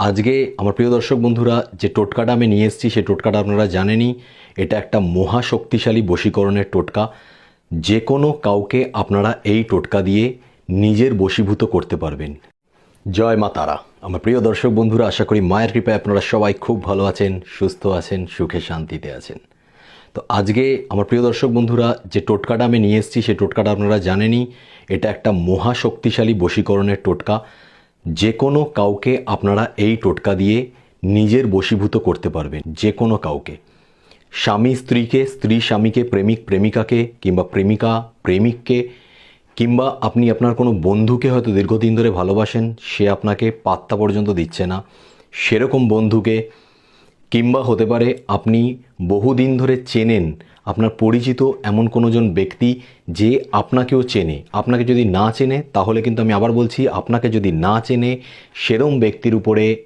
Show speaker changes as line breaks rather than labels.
আজকে আমার প্রিয় দর্শক বন্ধুরা যে টোটকাটা আমি নিয়ে এসেছি সেই টোটকাটা আপনারা জানেনই। এটা একটা মহা শক্তিশালী বশীকরণের টোটকা। যে কোনো কাউকে আপনারা এই টোটকা দিয়ে নিজের বশীভূত করতে পারবেন। জয় মা তারা। আমার প্রিয় দর্শক বন্ধুরা, আশা করি মায়ের কৃপায় আপনারা সবাই খুব ভালো আছেন, সুস্থ আছেন, সুখে শান্তিতে আছেন। তো আজকে আমার প্রিয় দর্শক বন্ধুরা যে টোটকাটা আমি নিয়ে এসেছি সেই টোটকাটা আপনারা জানেনই। এটা একটা মহা শক্তিশালী বশীকরণের টোটকা। যে কোনো কাউকে আপনারা এই টোটকা দিয়ে নিজের বশীভূত করতে পারবেন, যে কোনো কাউকে। স্বামী স্ত্রীকে, স্ত্রী স্বামীকে, প্রেমিক প্রেমিকাকে, কিংবা প্রেমিকা প্রেমিককে, কিংবা আপনি আপনার কোনো বন্ধুকে হয়তো দীর্ঘদিন ধরে ভালোবাসেন, সে আপনাকে পাত্তা পর্যন্ত দিচ্ছে না, সেরকম বন্ধুকে, কিংবা হতে পারে আপনি বহুদিন ধরে চেনেন, আপনার পরিচিত এমন কোনোজন ব্যক্তি যে আপনাকেও চেনে। আপনাকে যদি না চেনে, তাহলে কিন্তু আমি আবার বলছি, আপনাকে যদি না চেনে সেরম ব্যক্তির উপরে